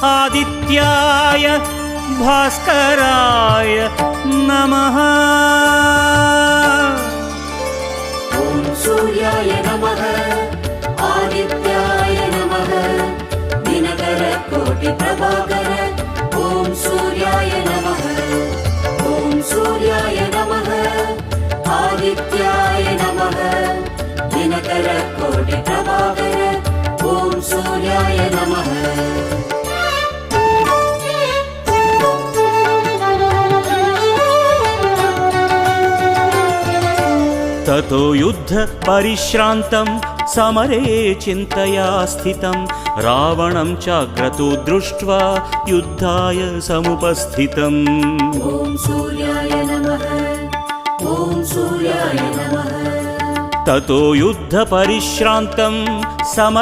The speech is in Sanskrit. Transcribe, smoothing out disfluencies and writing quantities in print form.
आदित्याय भास्कराय नमः। ॐ सूर्याय नमः आदित्याय नमः दिनकर कोटि प्रभाकर। ॐ सूर्याय नमः ॐ सूर्याय नमः आदित्याय नमः दिनकर कोटि प्रभाकर। ॐ सूर्याय नमः। ततो युद्ध परिश्रान्तं समरे चिन्तया स्थितं रावणं चाक्रतो दृष्ट्वा युद्धाय समुपस्थितम्। ॐ सूर्याय नमः ॐ सूर्याय नमः। ततो युद्ध परिश्रान्तं समरे